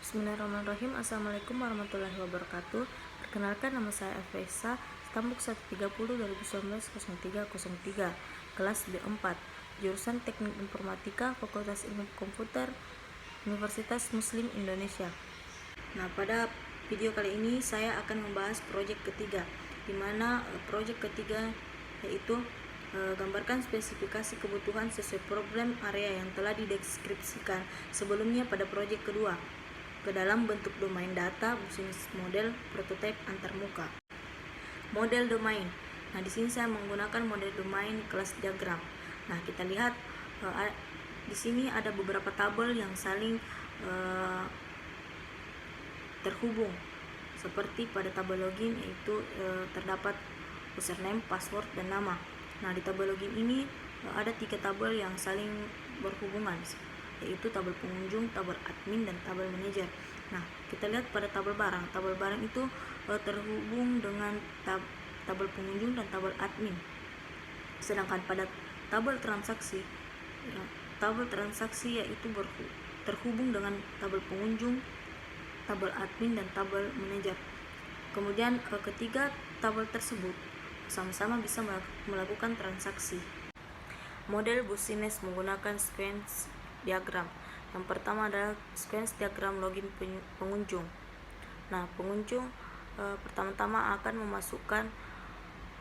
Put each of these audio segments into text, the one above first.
Bismillahirrahmanirrahim. Assalamualaikum warahmatullahi wabarakatuh. Perkenalkan, nama saya Alfaisa, Stambuk 130 2019-0303, kelas B4, jurusan Teknik Informatika, Fakultas Ilmu Komputer, Universitas Muslim Indonesia. Nah, pada video kali ini saya akan membahas proyek ketiga, di mana proyek ketiga yaitu gambarkan spesifikasi kebutuhan sesuai problem area yang telah dideskripsikan sebelumnya pada proyek kedua ke dalam bentuk domain data, bisnis model, prototipe antarmuka. Model domain. Nah, di sini saya menggunakan model domain kelas diagram. Nah, kita lihat di sini ada beberapa tabel yang saling terhubung. Seperti pada tabel login, yaitu terdapat username, password, dan nama. Nah, di tabel login ini ada 3 tabel yang saling berhubungan, yaitu tabel pengunjung, tabel admin, dan tabel manajer. Nah, kita lihat pada tabel barang. Tabel barang itu terhubung dengan tabel pengunjung dan tabel admin. Sedangkan pada tabel transaksi yaitu terhubung dengan tabel pengunjung, tabel admin, dan tabel manajer. Kemudian ketiga tabel tersebut sama-sama bisa melakukan transaksi. Model bisnis menggunakan sequence diagram. Yang pertama adalah sequence diagram login pengunjung. Nah, pengunjung pertama-tama akan memasukkan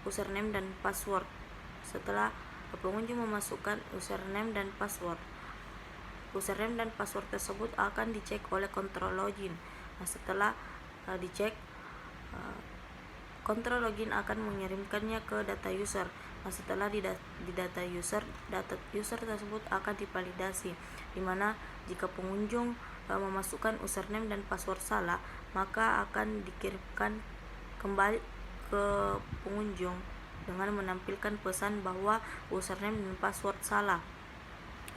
username dan password. Setelah pengunjung memasukkan username dan password tersebut akan dicek oleh kontrol login. Nah, setelah dicek, kontrol login akan mengirimkannya ke data user. Nah, setelah di data user tersebut akan divalidasi, di mana jika pengunjung memasukkan username dan password salah, maka akan dikirimkan kembali ke pengunjung dengan menampilkan pesan bahwa username dan password salah.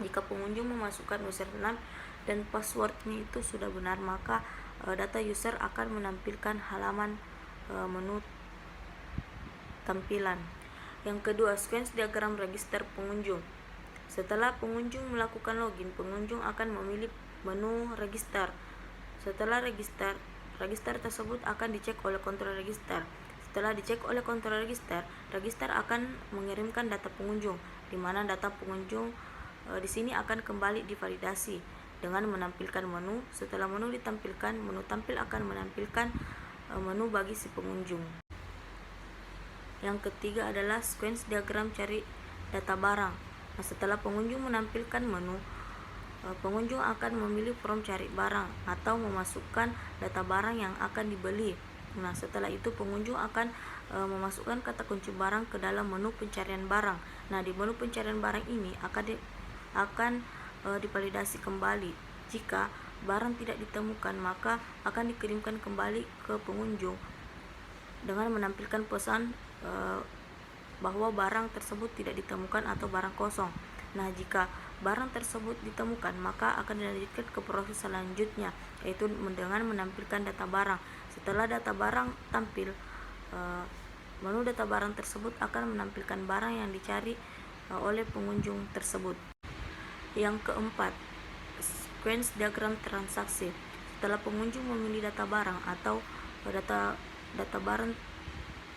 Jika pengunjung memasukkan username dan passwordnya itu sudah benar, maka data user akan menampilkan halaman menu tampilan. Yang kedua, sequence diagram register pengunjung. Setelah pengunjung melakukan login, pengunjung akan memilih menu register. Setelah register tersebut akan dicek oleh kontrol register. Setelah dicek oleh kontrol register akan mengirimkan data pengunjung, di mana data pengunjung di sini akan kembali divalidasi dengan menampilkan menu. Setelah menu ditampilkan, menu tampil akan menampilkan menu bagi si pengunjung. Yang ketiga adalah sequence diagram cari data barang. Nah, setelah pengunjung menampilkan menu, pengunjung akan memilih form cari barang atau memasukkan data barang yang akan dibeli. Nah, setelah itu pengunjung akan memasukkan kata kunci barang ke dalam menu pencarian barang. Nah, di menu pencarian barang ini akan divalidasi kembali. Jika barang tidak ditemukan, maka akan dikirimkan kembali ke pengunjung dengan menampilkan pesan bahwa barang tersebut tidak ditemukan atau barang kosong. Nah, jika barang tersebut ditemukan, maka akan dilanjutkan ke proses selanjutnya, yaitu dengan menampilkan data barang. Setelah data barang tampil, menu data barang tersebut akan menampilkan barang yang dicari oleh pengunjung tersebut. Yang keempat, sequence diagram transaksi. Setelah pengunjung memilih data barang atau data barang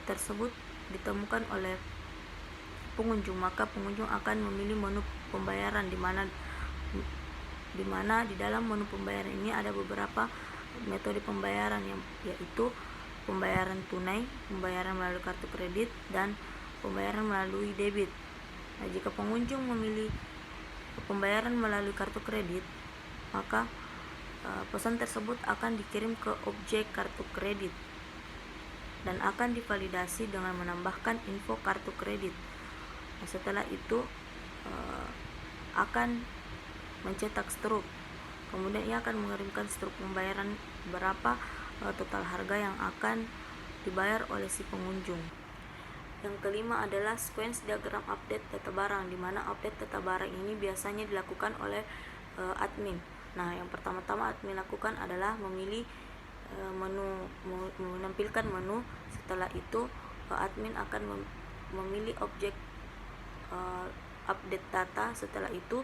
tersebut ditemukan oleh pengunjung, maka pengunjung akan memilih menu pembayaran, di mana di dalam menu pembayaran ini ada beberapa metode pembayaran, yaitu pembayaran tunai, pembayaran melalui kartu kredit, dan pembayaran melalui debit. Nah, jika pengunjung memilih pembayaran melalui kartu kredit, maka pesan tersebut akan dikirim ke objek kartu kredit dan akan divalidasi dengan menambahkan info kartu kredit. Nah, setelah itu akan mencetak struk. Kemudian ia akan mengirimkan struk pembayaran berapa total harga yang akan dibayar oleh si pengunjung. Yang kelima adalah sequence diagram update data barang, di mana update data barang ini biasanya dilakukan oleh admin. Nah, yang pertama-tama admin lakukan adalah memilih menampilkan menu. Setelah itu admin akan memilih objek update data. Setelah itu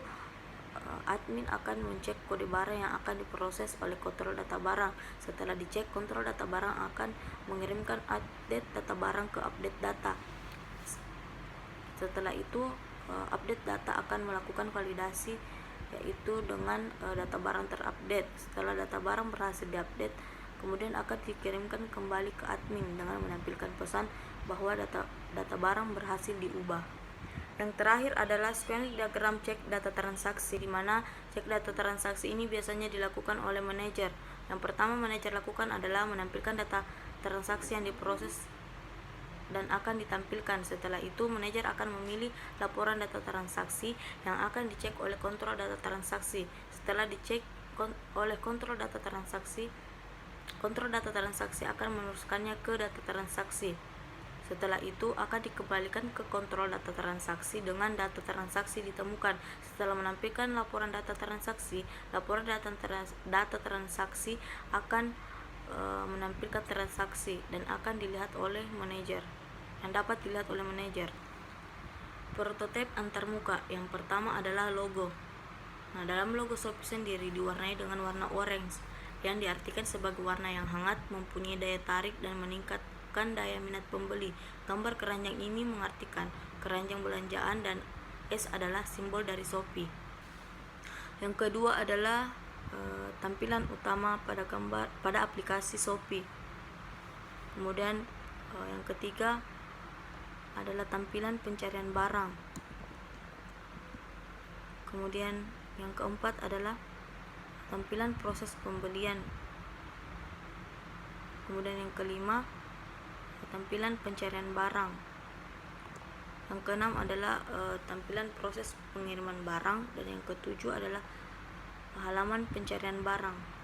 admin akan mencek kode barang yang akan diproses oleh kontrol data barang. Setelah dicek, kontrol data barang akan mengirimkan update data barang ke update data. Setelah itu update data akan melakukan validasi, yaitu dengan data barang terupdate. Setelah data barang berhasil diupdate, kemudian akan dikirimkan kembali ke admin dengan menampilkan pesan bahwa data barang berhasil diubah. Yang terakhir adalah schematic diagram cek data transaksi, di mana cek data transaksi ini biasanya dilakukan oleh manajer. Yang pertama manajer lakukan adalah menampilkan data transaksi yang diproses dan akan ditampilkan. Setelah itu manajer akan memilih laporan data transaksi yang akan dicek oleh kontrol data transaksi. Setelah dicek oleh kontrol data transaksi akan meneruskannya ke data transaksi. Setelah itu akan dikembalikan ke kontrol data transaksi dengan data transaksi ditemukan. Setelah menampilkan laporan data transaksi, laporan data transaksi akan menampilkan transaksi dan akan dilihat oleh manajer, yang dapat dilihat oleh manajer. Prototipe antarmuka yang pertama adalah logo. Nah, dalam logo Shopee sendiri diwarnai dengan warna orange yang diartikan sebagai warna yang hangat, mempunyai daya tarik dan meningkatkan daya minat pembeli. Gambar keranjang ini mengartikan keranjang belanjaan dan S adalah simbol dari Shopee. Yang kedua adalah tampilan utama pada aplikasi Shopee. Kemudian yang ketiga adalah tampilan pencarian barang. Kemudian yang keempat adalah tampilan proses pembelian. Kemudian yang kelima, tampilan pencarian barang. Yang keenam adalah tampilan proses pengiriman barang, dan yang ketujuh adalah halaman pencarian barang.